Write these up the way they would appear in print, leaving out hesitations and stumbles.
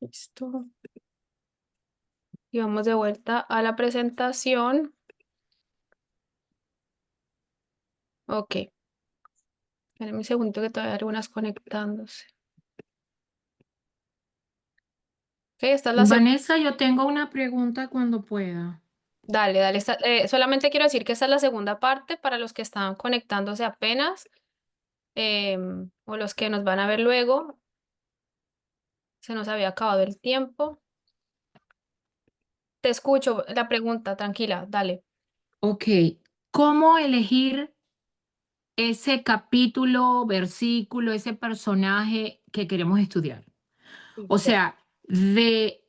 Listo. Y vamos de vuelta a la presentación. Ok. Espérenme un segundo que todavía hay algunas conectándose. Ok, esta es la segunda. Vanessa, yo tengo una pregunta cuando pueda. Dale, dale. Solamente quiero decir que esta es la segunda parte para los que están conectándose apenas o los que nos van a ver luego. Se nos había acabado el tiempo. Te escucho la pregunta, tranquila, dale. Ok, ¿cómo elegir ese capítulo, versículo, ese personaje que queremos estudiar? O Listo. sea, de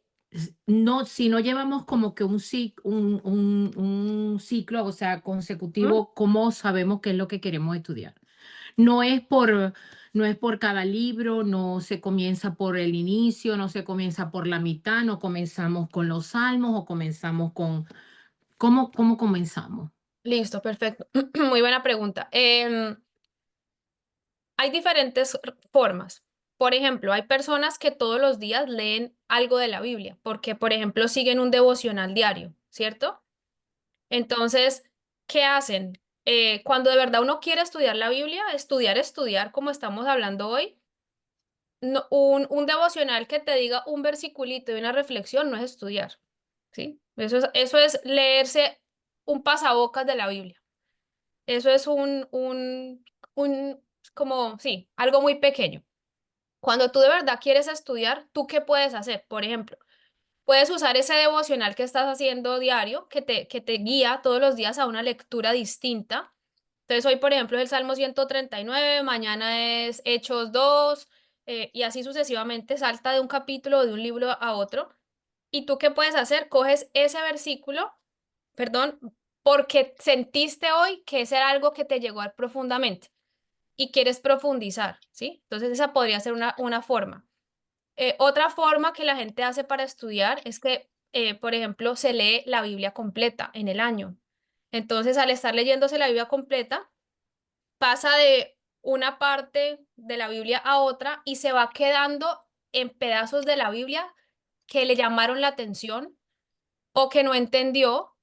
no, si no llevamos como que un ciclo, o sea, ¿Mm? consecutivo, ¿cómo sabemos qué es lo que queremos estudiar? No es por, no es por cada libro, no se comienza por el inicio, no se comienza por la mitad, no comenzamos con los salmos o comenzamos con, ¿cómo comenzamos? Listo, perfecto. Muy buena pregunta. Hay diferentes formas. Por ejemplo, hay personas que todos los días leen algo de la Biblia, porque, por ejemplo, siguen un devocional diario, ¿cierto? Entonces, ¿qué hacen? Cuando de verdad uno quiere estudiar la Biblia, estudiar, como estamos hablando hoy, un devocional que te diga un versiculito y una reflexión no es estudiar, ¿sí? Eso es leerse un pasabocas de la Biblia. Eso es un, como, sí, algo muy pequeño. Cuando tú de verdad quieres estudiar, ¿tú qué puedes hacer? Por ejemplo, puedes usar ese devocional que estás haciendo diario, que te guía todos los días a una lectura distinta. Entonces, hoy, por ejemplo, es el Salmo 139, mañana es Hechos 2, y así sucesivamente salta de un capítulo o de un libro a otro. ¿Y tú qué puedes hacer? Coges ese versículo, perdón, porque sentiste hoy que ese era algo que te llegó a profundamente y quieres profundizar, ¿sí? Entonces, esa podría ser una forma. Otra forma que la gente hace para estudiar es que, por ejemplo, se lee la Biblia completa en el año. Entonces, al estar leyéndose la Biblia completa, pasa de una parte de la Biblia a otra y se va quedando en pedazos de la Biblia que le llamaron la atención o que no entendió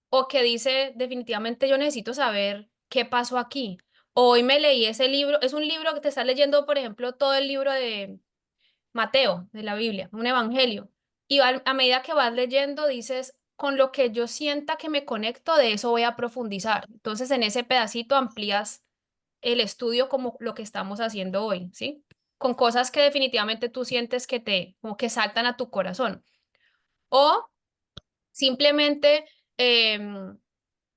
o que dice definitivamente yo necesito saber qué pasó aquí. Hoy me leí ese libro, es un libro que te estás leyendo, por ejemplo, todo el libro de Mateo, de la Biblia, un evangelio. Y a medida que vas leyendo, dices, con lo que yo sienta que me conecto, de eso voy a profundizar. Entonces, en ese pedacito amplías el estudio como lo que estamos haciendo hoy, ¿sí? Con cosas que definitivamente tú sientes que como que saltan a tu corazón. O simplemente,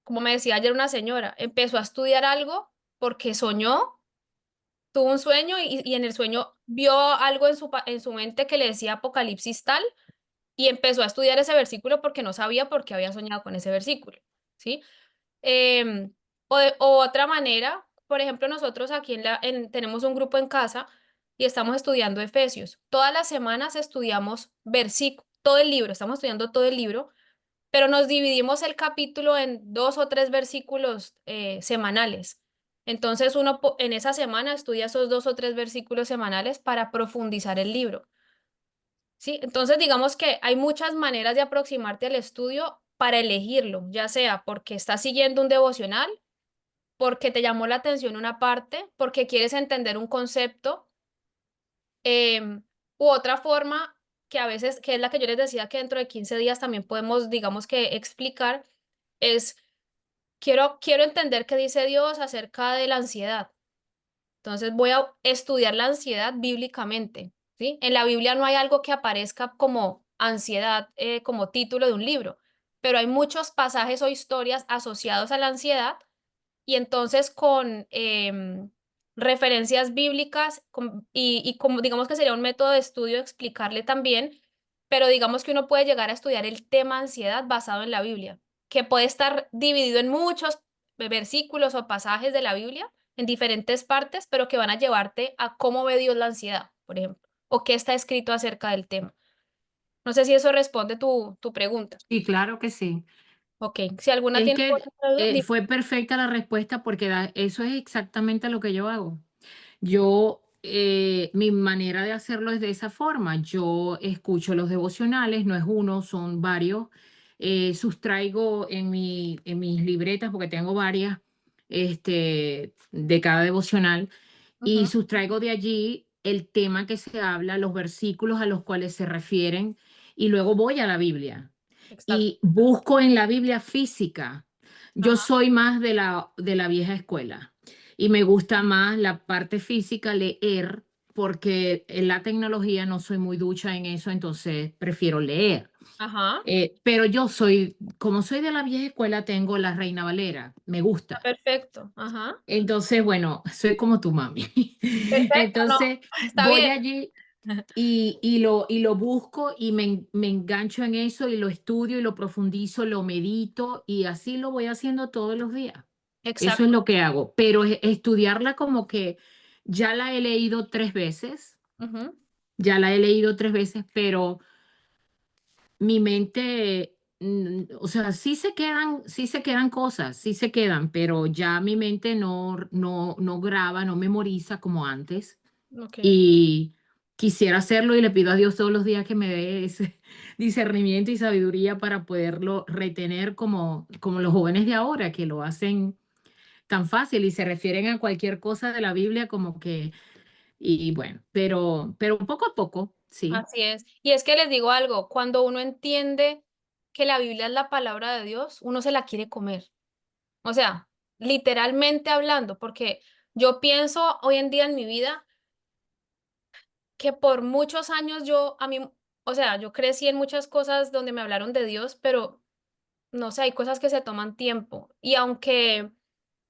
como me decía ayer una señora, empezó a estudiar algo porque soñó, tuvo un sueño y en el sueño vio algo en su mente que le decía Apocalipsis tal y empezó a estudiar ese versículo porque no sabía por qué había soñado con ese versículo, ¿sí? O otra manera, por ejemplo, nosotros aquí tenemos un grupo en casa y estamos estudiando Efesios. Todas las semanas estudiamos versículos, todo el libro, estamos estudiando todo el libro, pero nos dividimos el capítulo en 2 o 3 versículos semanales. Entonces uno en esa semana estudia esos 2 o 3 versículos semanales para profundizar el libro. ¿Sí? Entonces, digamos que hay muchas maneras de aproximarte al estudio para elegirlo, ya sea porque estás siguiendo un devocional, porque te llamó la atención una parte, porque quieres entender un concepto, u otra forma que a veces, que es la que yo les decía que dentro de 15 días también podemos, digamos que explicar, es, quiero entender qué dice Dios acerca de la ansiedad. Entonces voy a estudiar la ansiedad bíblicamente, ¿sí? En la Biblia no hay algo que aparezca como ansiedad, como título de un libro, pero hay muchos pasajes o historias asociados a la ansiedad y entonces con referencias bíblicas y como digamos que sería un método de estudio explicarle también, pero digamos que uno puede llegar a estudiar el tema ansiedad basado en la Biblia, que puede estar dividido en muchos versículos o pasajes de la Biblia en diferentes partes, pero que van a llevarte a cómo ve Dios la ansiedad, por ejemplo, o qué está escrito acerca del tema. No sé si eso responde tu pregunta. Sí, claro que sí. Ok, si alguna Es tiene que alguna duda, fue perfecta la respuesta porque eso es exactamente lo que yo hago. Yo Mi manera de hacerlo es de esa forma. Yo escucho los devocionales, no es uno, son varios. Sustraigo en mis libretas, porque tengo varias, de cada devocional, y Ujú, sustraigo de allí el tema que se habla, los versículos a los cuales se refieren, y luego voy a la Biblia exacto. y busco en la Biblia física. Yo Ajá, soy más de la vieja escuela y me gusta más la parte física, leer, porque en la tecnología no soy muy ducha en eso, entonces prefiero leer. ajá, Pero yo soy, como soy de la vieja escuela, tengo la Reina Valera, me está gusta. perfecto. Ajá, Entonces, bueno, soy como tu mami. perfecto, no, Entonces, está voy bien. allí y lo busco y me engancho en eso y lo estudio y lo profundizo, lo medito y así lo voy haciendo todos los días. Eso es Exacto. lo que hago, pero estudiarla como que ya la he leído 3 veces, Ujú, ya la he leído 3 veces, pero mi mente, o sea, sí se quedan cosas, sí se quedan, pero ya mi mente no graba, no memoriza como antes. ok. Y quisiera hacerlo y le pido a Dios todos los días que me dé ese discernimiento y sabiduría para poderlo retener como los jóvenes de ahora, que lo hacen tan fácil y se refieren a cualquier cosa de la Biblia como que, y bueno, pero poco a poco, sí. Así es. Y es que les digo algo, cuando uno entiende que la Biblia es la palabra de Dios, uno se la quiere comer. O sea, literalmente hablando, porque yo pienso hoy en día en mi vida que por muchos años a mí, o sea, yo crecí en muchas cosas donde me hablaron de Dios, pero no sé, hay cosas que se toman tiempo. Y aunque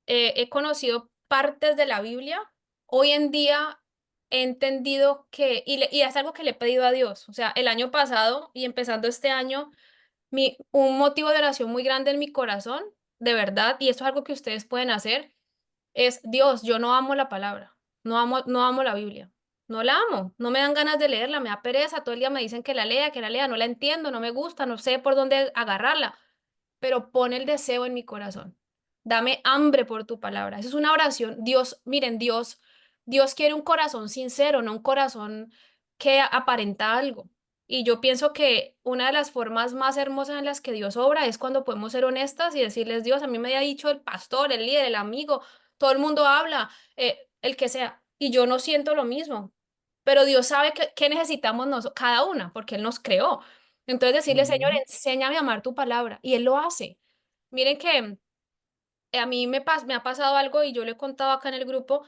he conocido partes de la Biblia, hoy en día he entendido y es algo que le he pedido a Dios. O sea, el año pasado y empezando este año, un motivo de oración muy grande en mi corazón, de verdad, y esto es algo que ustedes pueden hacer, es Dios, yo no amo la palabra, no amo la Biblia. No la amo, no me dan ganas de leerla, me da pereza, todo el día me dicen que la lea, no la entiendo, no me gusta, no sé por dónde agarrarla, pero pon el deseo en mi corazón. Dame hambre por tu palabra. Esa es una oración. Dios, miren, Dios quiere un corazón sincero, no un corazón que aparenta algo. Y yo pienso que una de las formas más hermosas en las que Dios obra es cuando podemos ser honestas y decirles, Dios, a mí me ha dicho el pastor, el líder, el amigo, todo el mundo habla, el que sea, y yo no siento lo mismo. Pero Dios sabe qué necesitamos cada una, porque Él nos creó. Entonces decirle, Señor, Ujú. enséñame a amar tu palabra. Y Él lo hace. Miren que a mí me ha pasado algo y yo lo he contado acá en el grupo.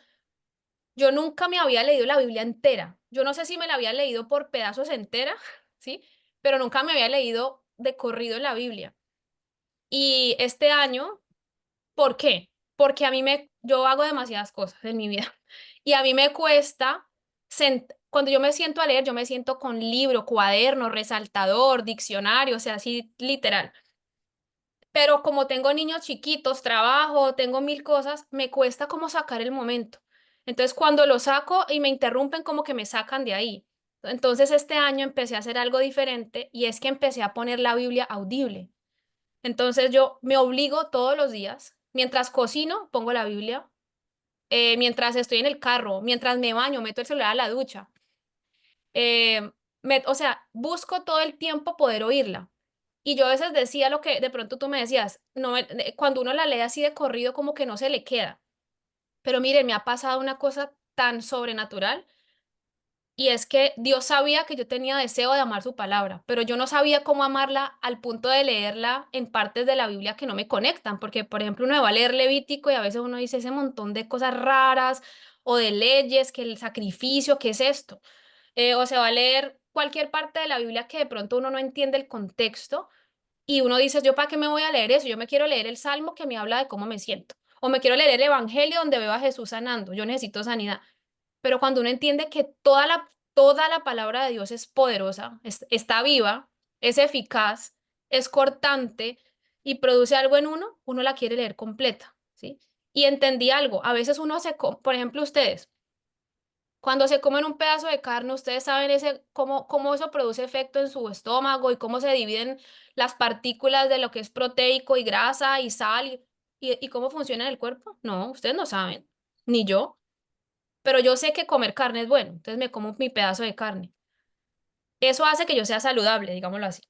Yo nunca me había leído la Biblia entera. Yo no sé si me la había leído por pedazos entera, ¿sí? Pero nunca me había leído de corrido la Biblia. Y este año, ¿por qué? Porque yo hago demasiadas cosas en mi vida y a mí me cuesta, cuando yo me siento a leer, yo me siento con libro, cuaderno, resaltador, diccionario, o sea, así literal. Pero como tengo niños chiquitos, trabajo, tengo mil cosas, me cuesta como sacar el momento. Entonces, cuando lo saco y me interrumpen, como que me sacan de ahí. Entonces, este año empecé a hacer algo diferente y es que empecé a poner la Biblia audible. Entonces, yo me obligo todos los días, mientras cocino, pongo la Biblia, mientras estoy en el carro, mientras me baño, meto el celular a la ducha. O sea, busco todo el tiempo poder oírla. Y yo a veces decía lo que de pronto tú me decías, no, cuando uno la lee así de corrido como que no se le queda. Pero miren, me ha pasado una cosa tan sobrenatural y es que Dios sabía que yo tenía deseo de amar su palabra, pero yo no sabía cómo amarla al punto de leerla en partes de la Biblia que no me conectan, porque por ejemplo uno va a leer Levítico y a veces uno dice ese montón de cosas raras o de leyes, que el sacrificio, ¿qué es esto? O se va a leer cualquier parte de la Biblia que de pronto uno no entiende el contexto y uno dice, ¿yo para qué me voy a leer eso? Yo me quiero leer el Salmo que me habla de cómo me siento. O me quiero leer el Evangelio donde veo a Jesús sanando. Yo necesito sanidad. Pero cuando uno entiende que toda la palabra de Dios es poderosa, está viva, es eficaz, es cortante y produce algo en uno, uno la quiere leer completa, ¿sí? Y entendí algo. A veces por ejemplo, ustedes, cuando se comen un pedazo de carne, ustedes saben cómo eso produce efecto en su estómago y cómo se dividen las partículas de lo que es proteico y grasa y sal y cómo funciona en el cuerpo. No, ustedes no saben, ni yo. pero yo sé que comer carne es bueno, entonces me como mi pedazo de carne. Eso hace que yo sea saludable, digámoslo así.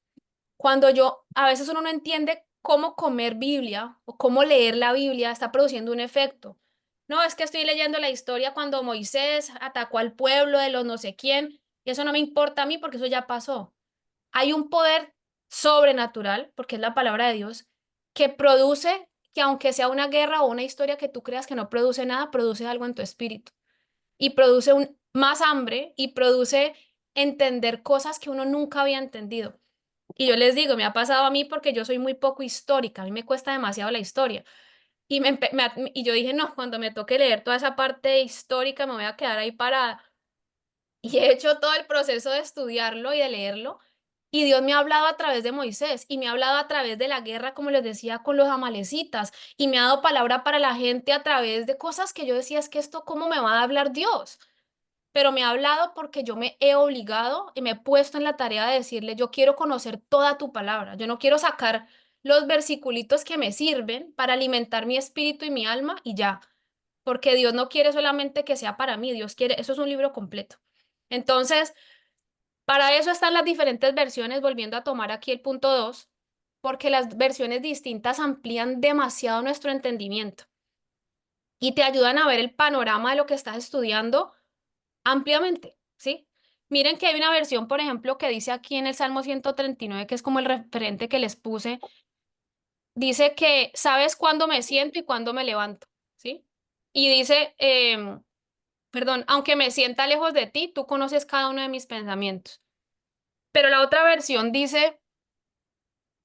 Cuando a veces uno no entiende cómo comer Biblia o cómo leer la Biblia está produciendo un efecto. No, es que estoy leyendo la historia cuando Moisés atacó al pueblo de los no sé quién, y eso no me importa a mí porque eso ya pasó. Hay un poder sobrenatural, porque es la palabra de Dios, que produce que aunque sea una guerra o una historia que tú creas que no produce nada, produce algo en tu espíritu y produce más hambre y produce entender cosas que uno nunca había entendido. Y yo les digo, me ha pasado a mí porque yo soy muy poco histórica, a mí me cuesta demasiado la historia. Y yo dije, no, cuando me toque leer toda esa parte histórica me voy a quedar ahí parada. Y he hecho todo el proceso de estudiarlo y de leerlo. Y Dios me ha hablado a través de Moisés y me ha hablado a través de la guerra, como les decía, con los amalecitas. Y me ha dado palabra para la gente a través de cosas que yo decía, es que esto, ¿cómo me va a hablar Dios? Pero me ha hablado porque yo me he obligado y me he puesto en la tarea de decirle, yo quiero conocer toda tu palabra, yo no quiero sacar los versiculitos que me sirven para alimentar mi espíritu y mi alma y ya, porque Dios no quiere solamente que sea para mí, Dios quiere, eso es un libro completo. Entonces, para eso están las diferentes versiones, volviendo a tomar aquí el punto 2, porque las versiones distintas amplían demasiado nuestro entendimiento y te ayudan a ver el panorama de lo que estás estudiando ampliamente, ¿sí? Miren que hay una versión, por ejemplo, que dice aquí en el Salmo 139, que es como el referente que les puse, dice que sabes cuándo me siento y cuándo me levanto, ¿sí? Y dice, perdón, aunque me sienta lejos de ti, tú conoces cada uno de mis pensamientos. Pero la otra versión dice,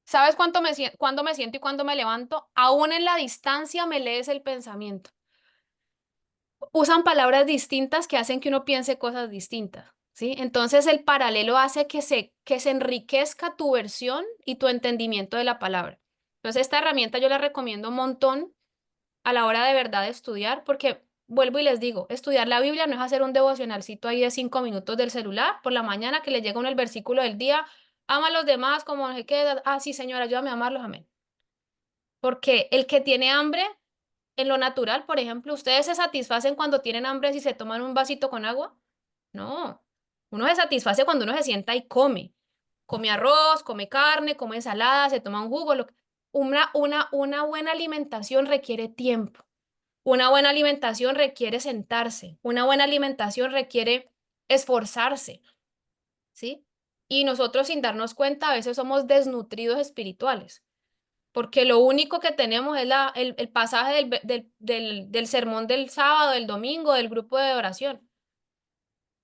¿sabes cuándo me siento y cuándo me levanto? Aún en la distancia me lees el pensamiento. Usan palabras distintas que hacen que uno piense cosas distintas, ¿sí? Entonces el paralelo hace que se enriquezca tu versión y tu entendimiento de la palabra. Entonces esta herramienta yo la recomiendo un montón a la hora de verdad de estudiar, porque vuelvo y les digo, estudiar la Biblia no es hacer un devocionalcito ahí de 5 minutos del celular por la mañana que le llega uno el versículo del día, ama a los demás como no sé qué, sí señora, ayúdame a amarlos, amén. Porque el que tiene hambre en lo natural, por ejemplo, ¿ustedes se satisfacen cuando tienen hambre si se toman un vasito con agua? No. Uno se satisface cuando uno se sienta y come. Come arroz, come carne, come ensalada, se toma un jugo. Una buena alimentación requiere tiempo. Una buena alimentación requiere sentarse. Una buena alimentación requiere esforzarse, ¿sí? Y nosotros sin darnos cuenta a veces somos desnutridos espirituales porque lo único que tenemos es el pasaje del sermón del sábado, del domingo, del grupo de oración.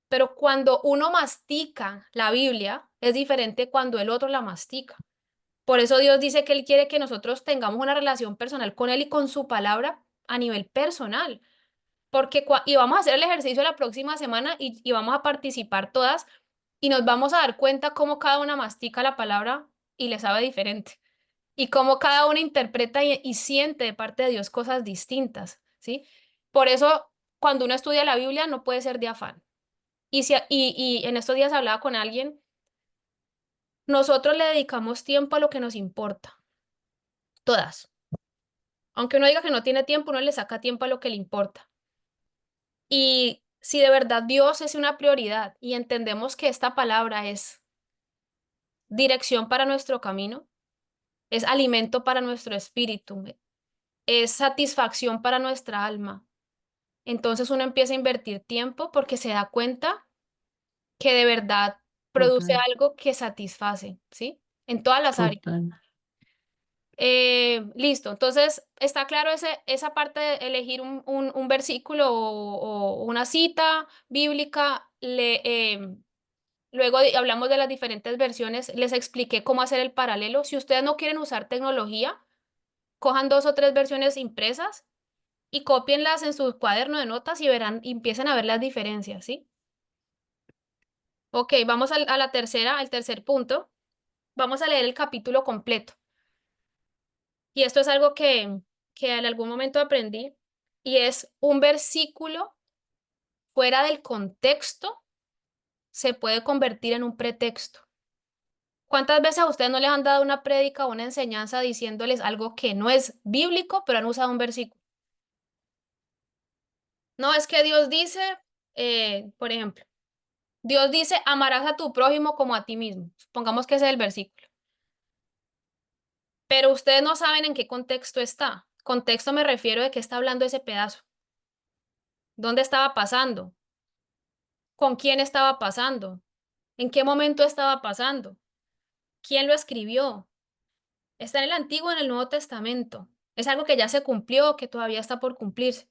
Pero cuando uno mastica la Biblia, es diferente cuando el otro la mastica. Por eso Dios dice que Él quiere que nosotros tengamos una relación personal con Él y con su palabra a nivel personal. Y vamos a hacer el ejercicio la próxima semana y vamos a participar todas y nos vamos a dar cuenta cómo cada una mastica la palabra y le sabe diferente y cómo cada uno interpreta y siente de parte de Dios cosas distintas, ¿sí? Por eso, cuando uno estudia la Biblia, no puede ser de afán. Y en estos días hablaba con alguien, nosotros le dedicamos tiempo a lo que nos importa, todas. Aunque uno diga que no tiene tiempo, uno le saca tiempo a lo que le importa. Y si de verdad Dios es una prioridad y entendemos que esta palabra es dirección para nuestro camino, es alimento para nuestro espíritu, es satisfacción para nuestra alma. Entonces uno empieza a invertir tiempo porque se da cuenta que de verdad produce Total, algo que satisface, ¿sí? En todas las áreas. total. Listo, entonces está claro esa parte de elegir un versículo o una cita bíblica. Luego hablamos de las diferentes versiones, les expliqué cómo hacer el paralelo. Si ustedes no quieren usar tecnología, cojan 2 o 3 versiones impresas y cópienlas en su cuaderno de notas y verán, y empiecen a ver las diferencias, ¿sí? Ok, vamos a la tercera, al tercer punto. Vamos a leer el capítulo completo. Y esto es algo que en algún momento aprendí, y es un versículo fuera del contexto se puede convertir en un pretexto. ¿Cuántas veces a ustedes no les han dado una prédica o una enseñanza diciéndoles algo que no es bíblico, pero han usado un versículo? No, es que Dios dice, por ejemplo, Dios dice, amarás a tu prójimo como a ti mismo. Supongamos que ese es el versículo. Pero ustedes no saben en qué contexto está. Contexto me refiero de qué está hablando ese pedazo. ¿Dónde estaba pasando? ¿Con quién estaba pasando? ¿En qué momento estaba pasando? ¿Quién lo escribió? Está en el Antiguo y en el Nuevo Testamento. Es algo que ya se cumplió, que todavía está por cumplirse.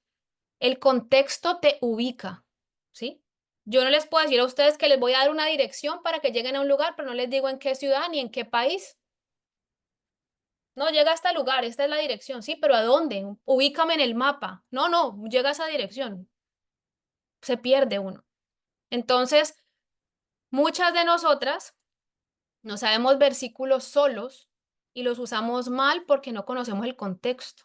El contexto te ubica, ¿sí? Yo no les puedo decir a ustedes que les voy a dar una dirección para que lleguen a un lugar, pero no les digo en qué ciudad ni en qué país. No, llega a este lugar, esta es la dirección, sí, pero ¿a dónde? Ubícame en el mapa. No, no, llega a esa dirección. Se pierde uno. Entonces, muchas de nosotras no sabemos versículos solos y los usamos mal porque no conocemos el contexto,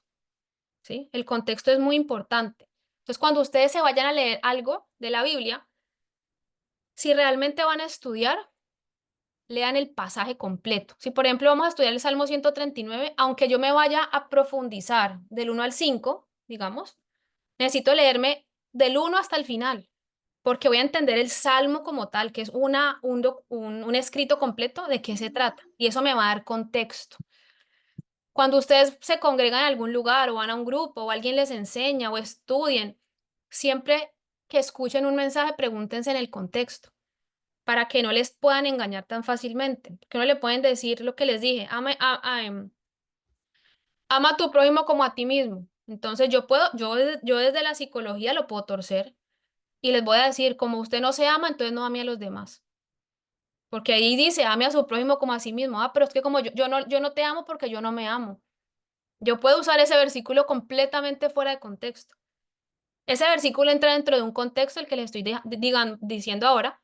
¿sí? El contexto es muy importante. Entonces, cuando ustedes se vayan a leer algo de la Biblia, si realmente van a estudiar, lean el pasaje completo. Si, por ejemplo, vamos a estudiar el Salmo 139, aunque yo me vaya a profundizar del 1 al 5, digamos, necesito leerme del 1 hasta el final, porque voy a entender el Salmo como tal, que es un escrito completo de qué se trata, y eso me va a dar contexto. Cuando ustedes se congregan en algún lugar o van a un grupo o alguien les enseña o estudien, siempre que escuchen un mensaje, pregúntense en el contexto para que no les puedan engañar tan fácilmente, que no le pueden decir lo que les dije, ama a tu prójimo como a ti mismo. Entonces yo desde la psicología lo puedo torcer y les voy a decir, como usted no se ama, entonces no ame a los demás. Porque ahí dice, ame a su prójimo como a sí mismo. Ah, pero es que como yo no te amo porque yo no me amo. Yo puedo usar ese versículo completamente fuera de contexto. Ese versículo entra dentro de un contexto, el que le estoy diciendo ahora,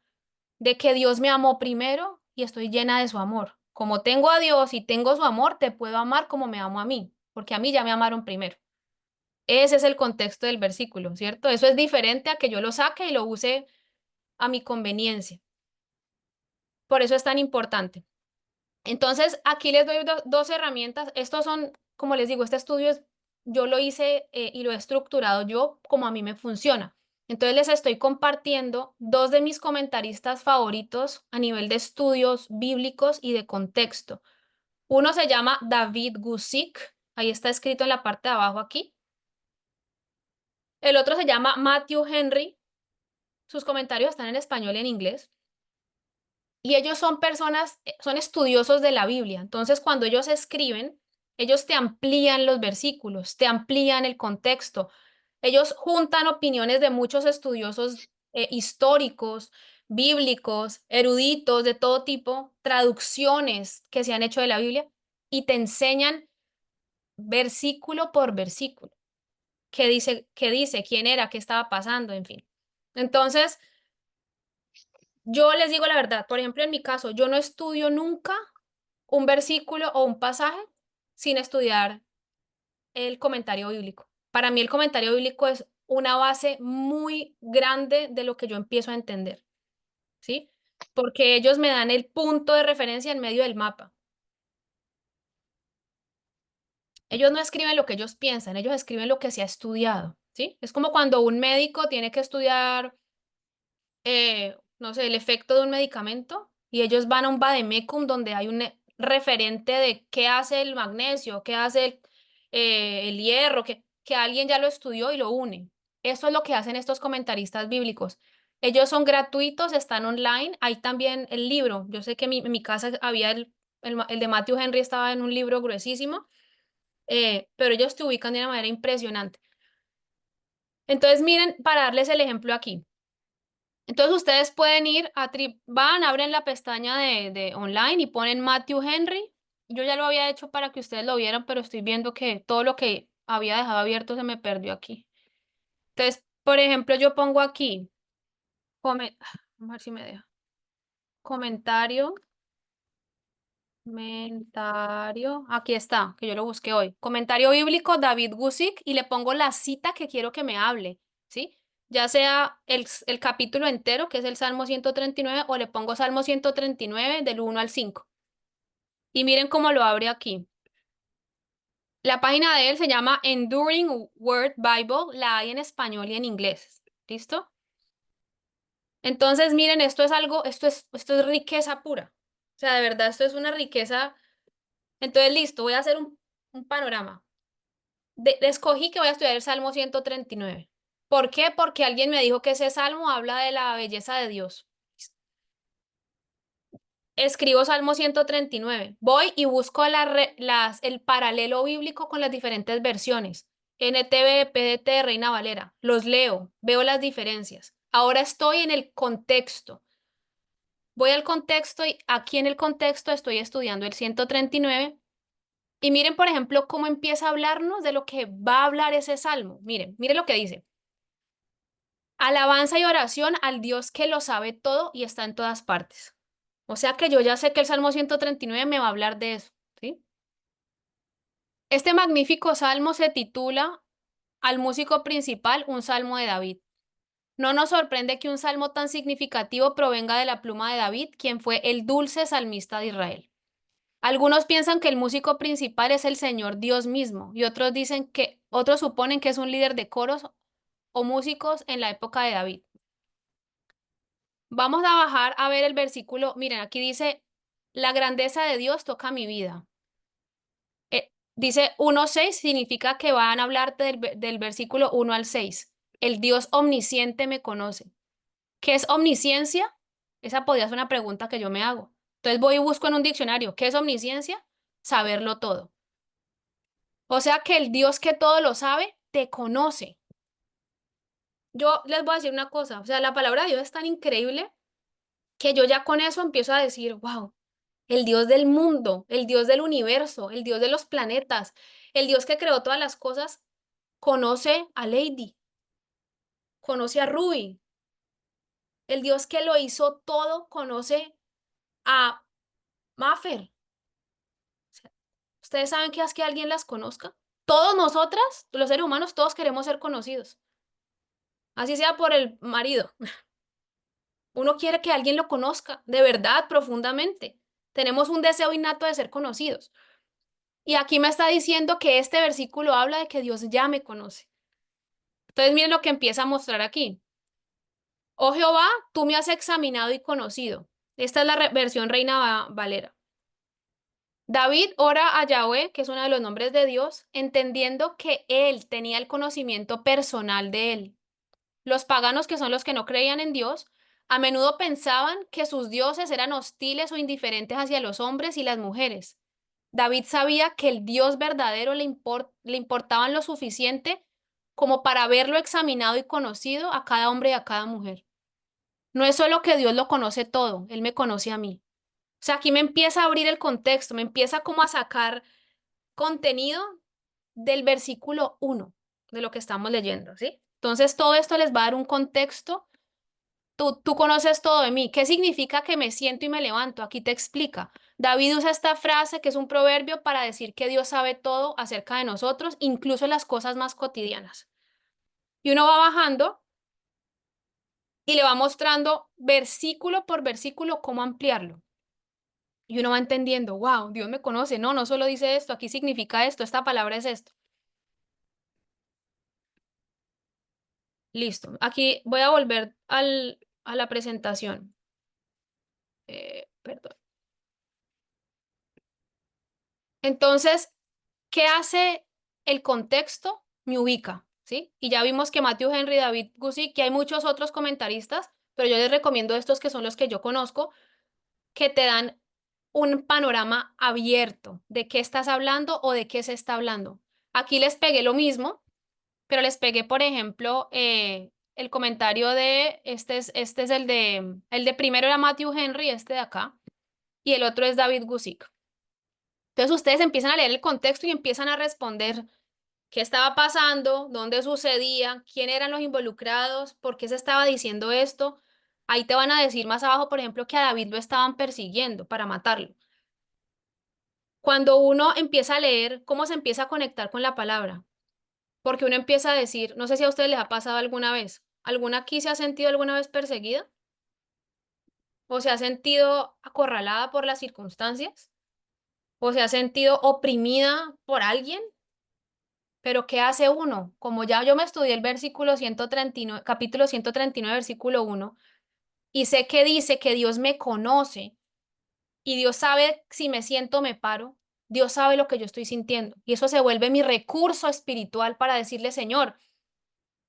de que Dios me amó primero y estoy llena de su amor. Como tengo a Dios y tengo su amor, te puedo amar como me amo a mí, porque a mí ya me amaron primero. Ese es el contexto del versículo, ¿cierto? Eso es diferente a que yo lo saque y lo use a mi conveniencia. Por eso es tan importante. Entonces, aquí les doy dos herramientas. Estos son, como les digo, este estudio yo lo hice y lo he estructurado yo como a mí me funciona. Entonces, les estoy compartiendo dos de mis comentaristas favoritos a nivel de estudios bíblicos y de contexto. Uno se llama David Guzik, ahí está escrito en la parte de abajo aquí. El otro se llama Matthew Henry. Sus comentarios están en español y en inglés. Y ellos son personas, son estudiosos de la Biblia. Entonces, cuando ellos escriben, ellos te amplían los versículos, te amplían el contexto. Ellos juntan opiniones de muchos estudiosos históricos, bíblicos, eruditos de todo tipo, traducciones que se han hecho de la Biblia y te enseñan versículo por versículo qué dice, quién era, qué estaba pasando, en fin. Entonces, yo les digo la verdad, por ejemplo, en mi caso, yo no estudio nunca un versículo o un pasaje sin estudiar el comentario bíblico. Para mí el comentario bíblico es una base muy grande de lo que yo empiezo a entender, ¿sí? Porque ellos me dan el punto de referencia en medio del mapa. Ellos no escriben lo que ellos piensan, ellos escriben lo que se ha estudiado, ¿sí? Es como cuando un médico tiene que estudiar no sé, el efecto de un medicamento y ellos van a un vademecum donde hay un referente de qué hace el magnesio, qué hace el hierro, que alguien ya lo estudió y lo une. Eso es lo que hacen estos comentaristas bíblicos. Ellos son gratuitos, están online. Hay también el libro. Yo sé que en mi casa había el de Matthew Henry, estaba en un libro gruesísimo, pero ellos te ubican de una manera impresionante. Entonces, miren, para darles el ejemplo aquí. Entonces ustedes pueden ir van, abren la pestaña de online y ponen Matthew Henry. Yo ya lo había hecho para que ustedes lo vieran, pero estoy viendo que todo lo que había dejado abierto se me perdió aquí. Entonces, por ejemplo, yo pongo aquí, vamos a ver si me deja. Comentario, comentario, aquí está, que yo lo busqué hoy. Comentario bíblico David Guzik y le pongo la cita que quiero que me hable, ¿sí? Ya sea el capítulo entero, que es el Salmo 139, o le pongo Salmo 139 del 1 al 5. Y miren cómo lo abre aquí. La página de él se llama Enduring Word Bible, la hay en español y en inglés. ¿Listo? Entonces, miren, esto es algo, esto es riqueza pura. O sea, de verdad, esto es una riqueza. Entonces, listo, voy a hacer un panorama. Escogí que voy a estudiar el Salmo 139. ¿Por qué? Porque alguien me dijo que ese salmo habla de la belleza de Dios. Escribo Salmo 139. Voy y busco el paralelo bíblico con las diferentes versiones. NTV, PDT, Reina Valera. Los leo, veo las diferencias. Ahora estoy en el contexto. Voy al contexto y aquí en el contexto estoy estudiando el 139. Y miren, por ejemplo, cómo empieza a hablarnos de lo que va a hablar ese salmo. Miren lo que dice. Alabanza y oración al Dios que lo sabe todo y está en todas partes. O sea que yo ya sé que el Salmo 139 me va a hablar de eso, ¿sí? Este magnífico salmo se titula Al músico principal, un salmo de David. No nos sorprende que un salmo tan significativo provenga de la pluma de David, quien fue el dulce salmista de Israel. Algunos piensan que el músico principal es el Señor Dios mismo, y otros suponen que es un líder de coros o músicos en la época de David. Vamos a bajar a ver el versículo. Miren, aquí dice, la grandeza de Dios toca mi vida. Dice 1:6, significa que van a hablarte del versículo 1 al 6. El Dios omnisciente me conoce. ¿Qué es omnisciencia? Esa podría ser una pregunta que yo me hago. Entonces voy y busco en un diccionario, ¿qué es omnisciencia? Saberlo todo. O sea que el Dios que todo lo sabe, te conoce. Yo les voy a decir una cosa, o sea, la palabra de Dios es tan increíble que yo ya con eso empiezo a decir, wow, el Dios del mundo, el Dios del universo, el Dios de los planetas, el Dios que creó todas las cosas, conoce a Lady, conoce a Ruby, el Dios que lo hizo todo, conoce a Maffer. O sea, ¿ustedes saben qué es que alguien las conozca? Todos nosotras, los seres humanos, todos queremos ser conocidos, así sea por el marido. Uno quiere que alguien lo conozca, de verdad, profundamente. Tenemos un deseo innato de ser conocidos. Y aquí me está diciendo que este versículo habla de que Dios ya me conoce. Entonces, miren lo que empieza a mostrar aquí. Oh Jehová, tú me has examinado y conocido. Esta es la versión Reina Valera. David ora a Yahweh, que es uno de los nombres de Dios, entendiendo que él tenía el conocimiento personal de él. Los paganos, que son los que no creían en Dios, a menudo pensaban que sus dioses eran hostiles o indiferentes hacia los hombres y las mujeres. David sabía que el Dios verdadero le importaban lo suficiente como para haberlo examinado y conocido a cada hombre y a cada mujer. No es solo que Dios lo conoce todo, Él me conoce a mí. O sea, aquí me empieza a abrir el contexto, me empieza como a sacar contenido del versículo 1 de lo que estamos leyendo, ¿sí? Entonces, todo esto les va a dar un contexto. Tú conoces todo de mí. ¿Qué significa que me siento y me levanto? Aquí te explica. David usa esta frase, que es un proverbio, para decir que Dios sabe todo acerca de nosotros, incluso las cosas más cotidianas. Y uno va bajando y le va mostrando versículo por versículo cómo ampliarlo. Y uno va entendiendo, wow, Dios me conoce. No, no solo dice esto, aquí significa esto, esta palabra es esto. Listo. Aquí voy a volver a la presentación. Perdón. Entonces, ¿qué hace el contexto? Me ubica, ¿sí? Y ya vimos que Matthew Henry, David Guzik, que hay muchos otros comentaristas, pero yo les recomiendo estos que son los que yo conozco, que te dan un panorama abierto de qué estás hablando o de qué se está hablando. Aquí les pegué lo mismo, pero les pegué, por ejemplo, el comentario este es el de primero era Matthew Henry, este de acá, y el otro es David Guzik. Entonces ustedes empiezan a leer el contexto y empiezan a responder qué estaba pasando, dónde sucedía, quién eran los involucrados, por qué se estaba diciendo esto. Ahí te van a decir más abajo, por ejemplo, que a David lo estaban persiguiendo para matarlo. Cuando uno empieza a leer, ¿cómo se empieza a conectar con la palabra? Porque uno empieza a decir, no sé si a ustedes les ha pasado alguna vez, ¿alguna aquí se ha sentido alguna vez perseguida? ¿O se ha sentido acorralada por las circunstancias? ¿O se ha sentido oprimida por alguien? Pero ¿qué hace uno? Como ya yo me estudié el versículo 139, capítulo 139, versículo 1, y sé que dice que Dios me conoce y Dios sabe si me siento, me paro, Dios sabe lo que yo estoy sintiendo. Y eso se vuelve mi recurso espiritual para decirle, Señor,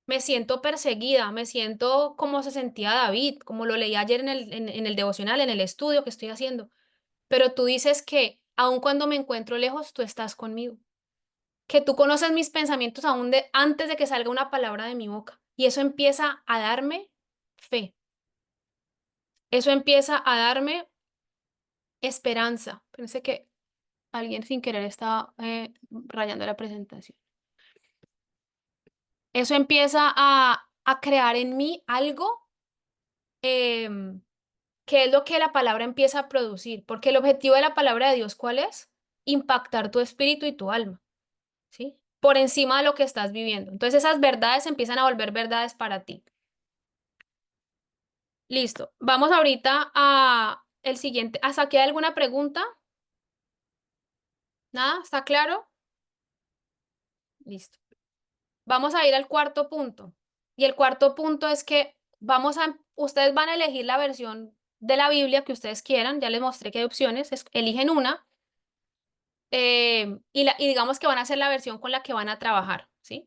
me siento perseguida, me siento como se sentía David, como lo leí ayer en el devocional, en el estudio que estoy haciendo. Pero tú dices que aun cuando me encuentro lejos, tú estás conmigo, que tú conoces mis pensamientos aún antes de que salga una palabra de mi boca. Y eso empieza a darme fe, eso empieza a darme esperanza. Pensé que alguien sin querer estaba rayando la presentación. Eso empieza a crear en mí algo em, que es lo que la palabra empieza a producir, porque el objetivo de la palabra de Dios, ¿cuál es? Impactar tu espíritu y tu alma, ¿sí? Por encima de lo que estás viviendo. Entonces esas verdades empiezan a volver verdades para ti. Listo. Vamos ahorita a el siguiente. ¿Hasta aquí hay alguna pregunta? ¿Nada? ¿Está claro? Listo. Vamos a ir al cuarto punto. Y el cuarto punto es que ustedes van a elegir la versión de la Biblia que ustedes quieran. Ya les mostré que hay opciones. Eligen una y digamos que van a hacer la versión con la que van a trabajar, ¿sí?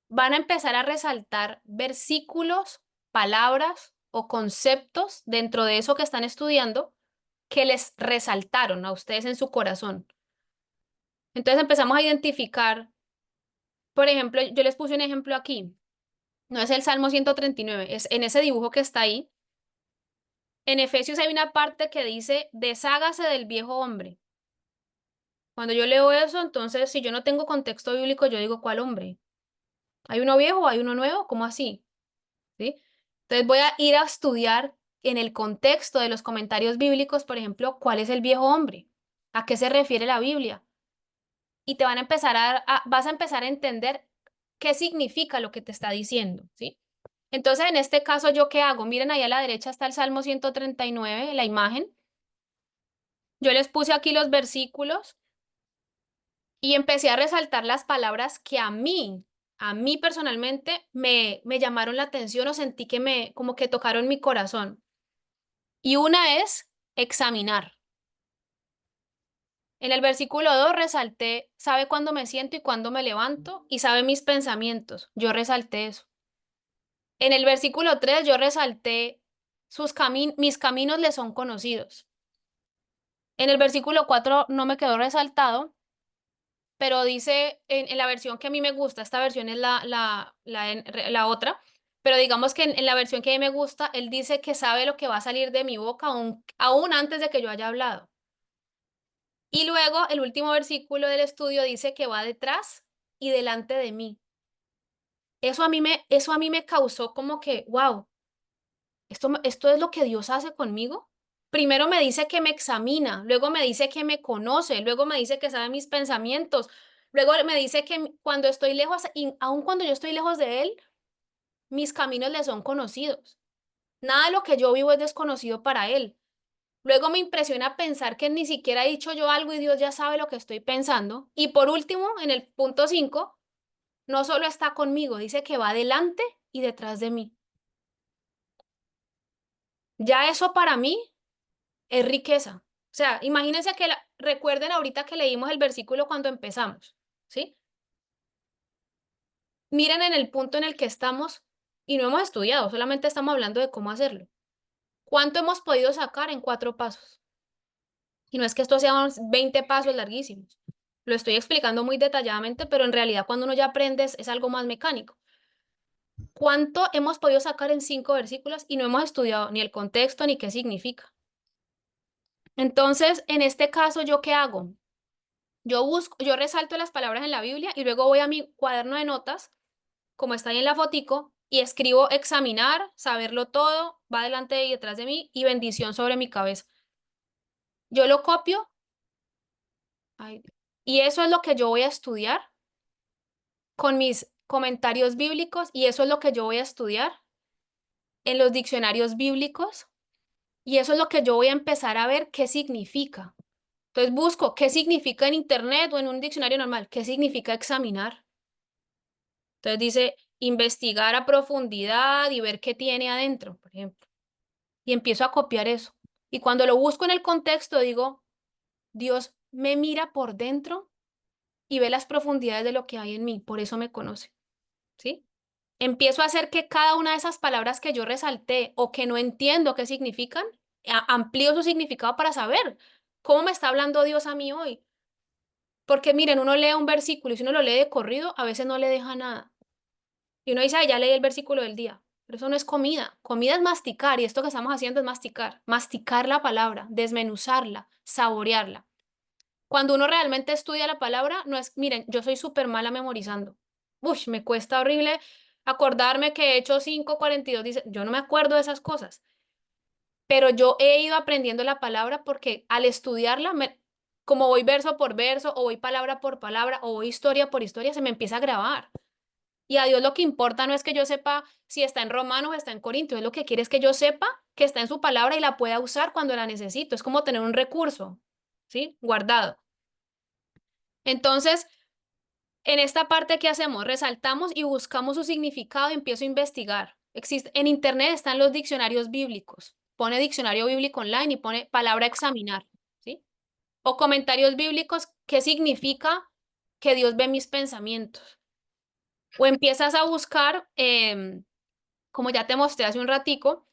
Van a empezar a resaltar versículos, palabras o conceptos dentro de eso que están estudiando que les resaltaron a ustedes en su corazón. Entonces empezamos a identificar, por ejemplo, yo les puse un ejemplo aquí, no es el Salmo 139, es en ese dibujo que está ahí. En Efesios hay una parte que dice, deshágase del viejo hombre. Cuando yo leo eso, entonces, si yo no tengo contexto bíblico, yo digo, ¿cuál hombre? ¿Hay uno viejo o hay uno nuevo? ¿Cómo así? ¿Sí? Entonces voy a ir a estudiar en el contexto de los comentarios bíblicos, por ejemplo, ¿cuál es el viejo hombre? ¿A qué se refiere la Biblia? Y te van a empezar vas a empezar a entender qué significa lo que te está diciendo, ¿sí? Entonces, en este caso, ¿yo qué hago? Miren, ahí a la derecha está el Salmo 139, la imagen. Yo les puse aquí los versículos y empecé a resaltar las palabras que a mí personalmente me llamaron la atención o sentí que como que tocaron mi corazón. Y una es examinar. En el versículo 2 resalté, sabe cuándo me siento y cuándo me levanto y sabe mis pensamientos. Yo resalté eso. En el versículo 3 yo resalté, mis caminos le son conocidos. En el versículo 4 no me quedó resaltado, pero dice en la versión que a mí me gusta, esta versión es la otra, pero digamos que en la versión que a mí me gusta, él dice que sabe lo que va a salir de mi boca aún antes de que yo haya hablado. Y luego el último versículo del estudio dice que va detrás y delante de mí. Eso a mí me causó como que, wow, esto es lo que Dios hace conmigo. Primero me dice que me examina, luego me dice que me conoce, luego me dice que sabe mis pensamientos, luego me dice que cuando estoy lejos, y aun cuando yo estoy lejos de Él, mis caminos le son conocidos. Nada de lo que yo vivo es desconocido para Él. Luego me impresiona pensar que ni siquiera he dicho yo algo y Dios ya sabe lo que estoy pensando. Y por último, en el punto 5, no solo está conmigo, dice que va delante y detrás de mí. Ya eso para mí es riqueza. O sea, imagínense que recuerden ahorita que leímos el versículo cuando empezamos, ¿sí? Miren en el punto en el que estamos y no hemos estudiado, solamente estamos hablando de cómo hacerlo. ¿Cuánto hemos podido sacar en 4 pasos? Y no es que esto sean 20 pasos larguísimos. Lo estoy explicando muy detalladamente, pero en realidad cuando uno ya aprende es algo más mecánico. ¿Cuánto hemos podido sacar en 5 versículos y no hemos estudiado ni el contexto ni qué significa? Entonces, en este caso, ¿yo qué hago? Yo resalto las palabras en la Biblia y luego voy a mi cuaderno de notas, como está ahí en la fotico, y escribo examinar, saberlo todo, va delante y detrás de mí y bendición sobre mi cabeza. Yo lo copio, ay, y eso es lo que yo voy a estudiar con mis comentarios bíblicos y eso es lo que yo voy a estudiar en los diccionarios bíblicos y eso es lo que yo voy a empezar a ver qué significa. Entonces busco qué significa en internet o en un diccionario normal, qué significa examinar. Entonces dice investigar a profundidad y ver qué tiene adentro, por ejemplo. Y empiezo a copiar eso. Y cuando lo busco en el contexto, digo, Dios me mira por dentro y ve las profundidades de lo que hay en mí, por eso me conoce, ¿sí? Empiezo a hacer que cada una de esas palabras que yo resalté o que no entiendo qué significan, amplío su significado para saber cómo me está hablando Dios a mí hoy. Porque miren, uno lee un versículo y si uno lo lee de corrido, a veces no le deja nada. Y uno dice, ay, ya leí el versículo del día. Pero eso no es comida. Comida es masticar y esto que estamos haciendo es masticar. Masticar la palabra, desmenuzarla, saborearla. Cuando uno realmente estudia la palabra, no es, miren, yo soy súper mala memorizando. Uy, me cuesta horrible acordarme que he hecho 5:42. Dice, yo no me acuerdo de esas cosas. Pero yo he ido aprendiendo la palabra porque al estudiarla, como voy verso por verso, o voy palabra por palabra, o voy historia por historia, se me empieza a grabar. Y a Dios lo que importa no es que yo sepa si está en Romanos o está en Corintios, es lo que quiere es que yo sepa que está en su palabra y la pueda usar cuando la necesito. Es como tener un recurso, ¿sí? Guardado. Entonces, en esta parte, ¿qué hacemos? Resaltamos y buscamos su significado y empiezo a investigar. En internet están los diccionarios bíblicos. Pone diccionario bíblico online y pone palabra examinar, ¿sí? O comentarios bíblicos, ¿qué significa que Dios ve mis pensamientos? O empiezas a buscar, como ya te mostré hace un ratico,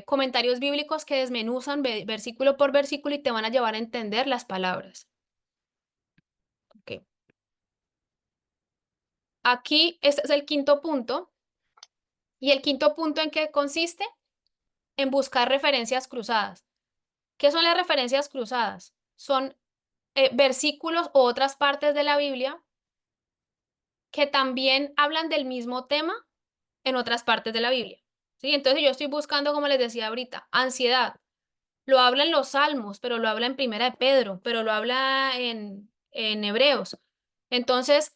comentarios bíblicos que desmenuzan versículo por versículo y te van a llevar a entender las palabras. Ok. Aquí, este es el quinto punto. ¿Y el quinto punto en qué consiste? En buscar referencias cruzadas. ¿Qué son las referencias cruzadas? Son versículos o otras partes de la Biblia que también hablan del mismo tema en otras partes de la Biblia. ¿Sí? Entonces yo estoy buscando, como les decía ahorita, ansiedad. Lo habla en los Salmos, pero lo habla en Primera de Pedro, pero lo habla en Hebreos. Entonces,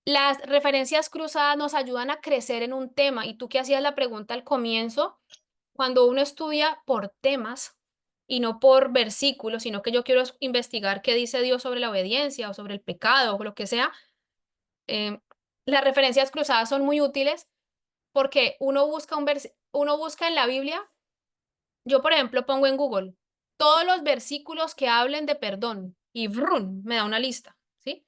las referencias cruzadas nos ayudan a crecer en un tema. Y tú que hacías la pregunta al comienzo, cuando uno estudia por temas y no por versículos, sino que yo quiero investigar qué dice Dios sobre la obediencia o sobre el pecado o lo que sea, eh, las referencias cruzadas son muy útiles porque uno busca en la Biblia. Yo, por ejemplo, pongo en Google todos los versículos que hablen de perdón y ¡vrum! Me da una lista, ¿sí?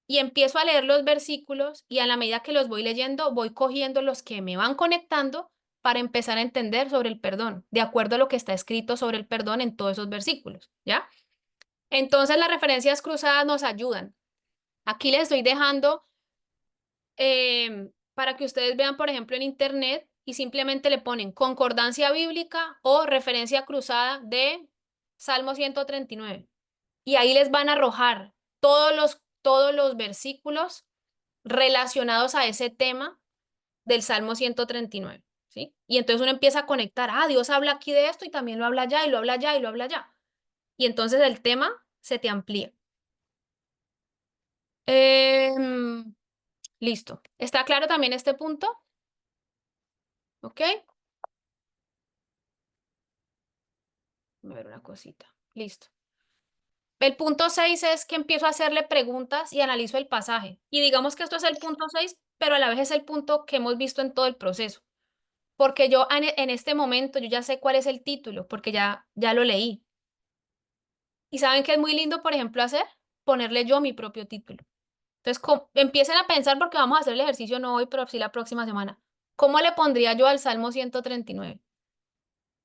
Y empiezo a leer los versículos y a la medida que los voy leyendo, voy cogiendo los que me van conectando para empezar a entender sobre el perdón, de acuerdo a lo que está escrito sobre el perdón en todos esos versículos, ¿ya? Entonces las referencias cruzadas nos ayudan. Aquí les estoy dejando para que ustedes vean, por ejemplo, en internet y simplemente le ponen concordancia bíblica o referencia cruzada de Salmo 139. Y ahí les van a arrojar todos los versículos relacionados a ese tema del Salmo 139, ¿sí? Y entonces uno empieza a conectar, Dios habla aquí de esto y también lo habla allá y lo habla allá y lo habla allá. Y entonces el tema se te amplía. Em, listo. ¿Está claro también este punto? ¿Ok? A ver una cosita. Listo. El punto 6 es que empiezo a hacerle preguntas y analizo el pasaje. Y digamos que esto es el punto 6, pero a la vez es el punto que hemos visto en todo el proceso. Porque yo en este momento yo ya sé cuál es el título, porque ya lo leí. ¿Y saben qué es muy lindo, por ejemplo, hacer? Ponerle yo mi propio título. Entonces, empiecen a pensar porque vamos a hacer el ejercicio no hoy, pero sí la próxima semana. ¿Cómo le pondría yo al Salmo 139?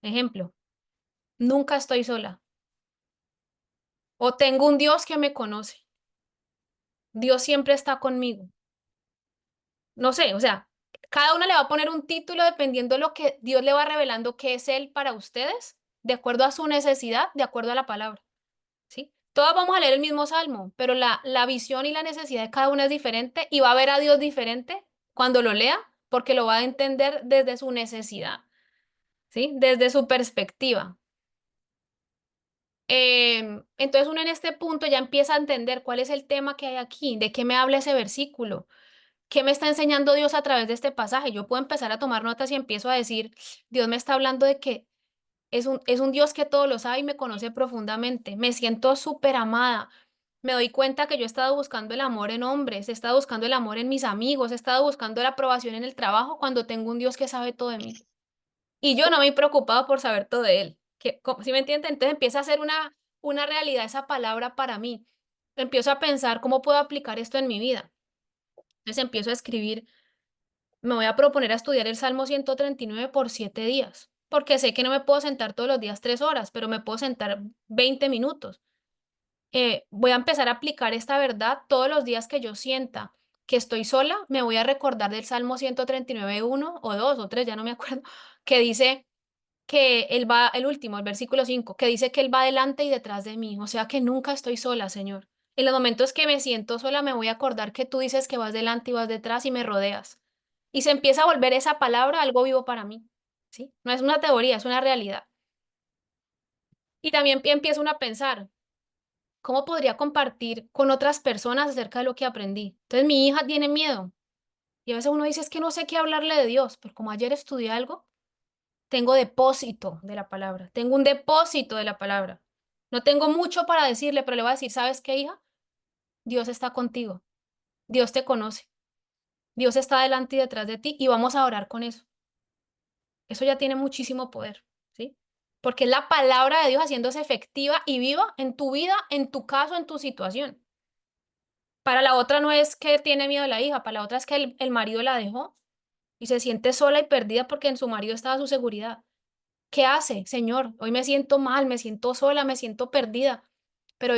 Ejemplo, nunca estoy sola. O tengo un Dios que me conoce. Dios siempre está conmigo. No sé, o sea, cada uno le va a poner un título dependiendo de lo que Dios le va revelando que es Él para ustedes, de acuerdo a su necesidad, de acuerdo a la palabra. ¿Sí? Todos vamos a leer el mismo salmo, pero la visión y la necesidad de cada uno es diferente y va a ver a Dios diferente cuando lo lea, porque lo va a entender desde su necesidad, ¿sí? Desde su perspectiva. Entonces uno en este punto ya empieza a entender cuál es el tema que hay aquí, de qué me habla ese versículo, qué me está enseñando Dios a través de este pasaje. Yo puedo empezar a tomar notas y empiezo a decir, Dios me está hablando de que es un Dios que todo lo sabe y me conoce profundamente. Me siento súper amada. me doy cuenta que yo he estado buscando el amor en hombres, he estado buscando el amor en mis amigos, he estado buscando la aprobación en el trabajo cuando tengo un Dios que sabe todo de mí. Y yo no me he preocupado por saber todo de él. ¿Sí me entiende? Entonces empieza a ser una realidad esa palabra para mí. Empiezo a pensar cómo puedo aplicar esto en mi vida. Entonces empiezo a escribir, me voy a proponer a estudiar el Salmo 139 por 7 días, porque sé que no me puedo sentar todos los días 3 horas, pero me puedo sentar 20 minutos. Voy a empezar a aplicar esta verdad todos los días que yo sienta que estoy sola, me voy a recordar del Salmo 139, 1 o 2 o 3, ya no me acuerdo, que dice que Él va, el último, el versículo 5 que dice que Él va delante y detrás de mí, o sea que nunca estoy sola, Señor. En los momentos que me siento sola, me voy a acordar que tú dices que vas delante y vas detrás y me rodeas. Y se empieza a volver esa palabra algo vivo para mí, ¿sí? No es una teoría, es una realidad. Y también empiezo uno a pensar, ¿cómo podría compartir con otras personas acerca de lo que aprendí? Entonces mi hija tiene miedo y a veces uno dice, es que no sé qué hablarle de Dios, pero como ayer estudié algo, tengo depósito de la palabra, tengo un depósito de la palabra. No tengo mucho para decirle, pero le voy a decir, ¿sabes qué, hija? Dios está contigo, Dios te conoce, Dios está delante y detrás de ti y vamos a orar con eso. Eso ya tiene muchísimo poder, ¿sí? Porque es la palabra de Dios haciéndose efectiva y viva en tu vida, en tu caso, en tu situación. Para la otra no es que tiene miedo la hija, para la otra es que el marido la dejó y se siente sola y perdida porque en su marido estaba su seguridad. ¿Qué hace, Señor? Hoy me siento mal, me siento sola, me siento perdida, pero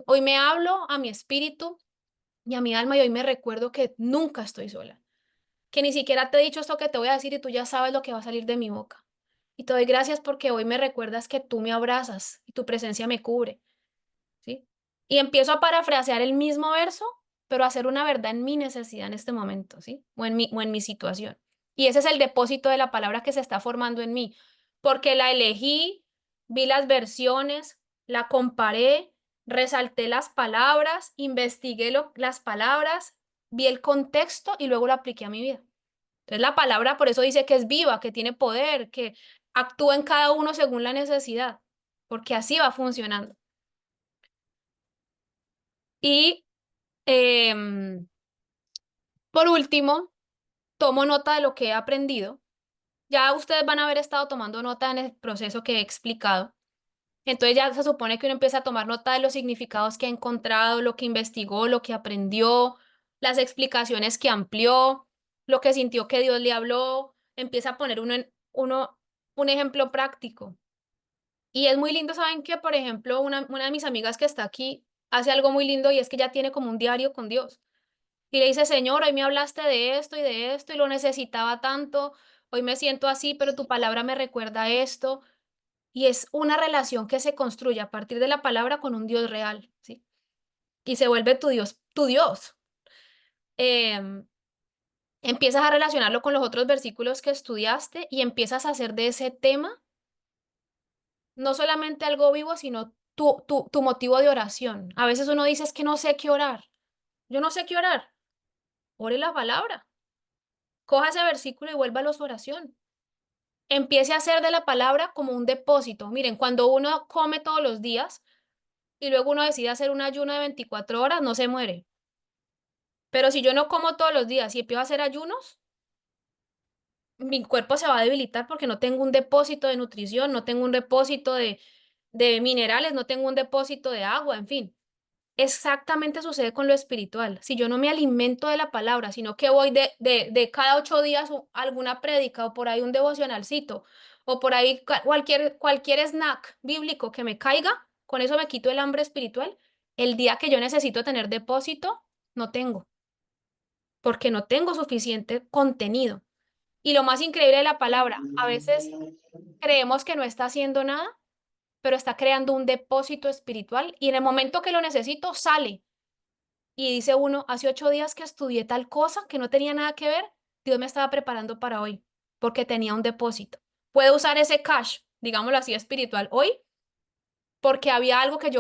hoy me hablo a mi espíritu y a mi alma y hoy me recuerdo que nunca estoy sola, que ni siquiera te he dicho esto que te voy a decir y tú ya sabes lo que va a salir de mi boca. Y te doy gracias porque hoy me recuerdas que tú me abrazas y tu presencia me cubre. ¿Sí? Y empiezo a parafrasear el mismo verso, pero a hacer una verdad en mi necesidad en este momento, ¿sí? O en mi situación. Y ese es el depósito de la palabra que se está formando en mí, porque la elegí, vi las versiones, la comparé, resalté las palabras, investigué las palabras, vi el contexto y luego lo apliqué a mi vida. Entonces la palabra por eso dice que es viva, que tiene poder, que actúa en cada uno según la necesidad, porque así va funcionando. Y Em, por último, tomo nota de lo que he aprendido. Ya ustedes van a haber estado tomando nota en el proceso que he explicado. Entonces ya se supone que uno empieza a tomar nota de los significados que ha encontrado, lo que investigó, lo que aprendió, las explicaciones que amplió, lo que sintió que Dios le habló. Empieza a poner uno un ejemplo práctico. Y es muy lindo, ¿saben qué? Por ejemplo, una de mis amigas que está aquí hace algo muy lindo y es que ya tiene como un diario con Dios. Y le dice, Señor, hoy me hablaste de esto y lo necesitaba tanto, hoy me siento así, pero tu palabra me recuerda esto. Y es una relación que se construye a partir de la palabra con un Dios real, ¿sí? Y se vuelve tu Dios, tu Dios. Em, Empiezas a relacionarlo con los otros versículos que estudiaste y empiezas a hacer de ese tema no solamente algo vivo, sino tu motivo de oración. A veces uno dice, es que no sé qué orar. Yo no sé qué orar. Ore la palabra. Coja ese versículo y vuélvalo a su oración. Empiece a hacer de la palabra como un depósito. Miren, cuando uno come todos los días y luego uno decide hacer un ayuno de 24 horas, no se muere. Pero si yo no como todos los días y empiezo a hacer ayunos, mi cuerpo se va a debilitar porque no tengo un depósito de nutrición, no tengo un depósito de minerales, no tengo un depósito de agua, en fin. Exactamente sucede con lo espiritual. Si yo no me alimento de la palabra, sino que voy de cada 8 días alguna prédica o por ahí un devocionalcito o por ahí cualquier snack bíblico que me caiga, con eso me quito el hambre espiritual. El día que yo necesito tener depósito, no tengo, porque no tengo suficiente contenido. Y lo más increíble de la palabra, a veces creemos que no está haciendo nada, pero está creando un depósito espiritual y en el momento que lo necesito, sale. Y dice uno, hace 8 días que estudié tal cosa que no tenía nada que ver, Dios me estaba preparando para hoy, porque tenía un depósito. Puedo usar ese cash, digámoslo así, espiritual, hoy, porque había algo que yo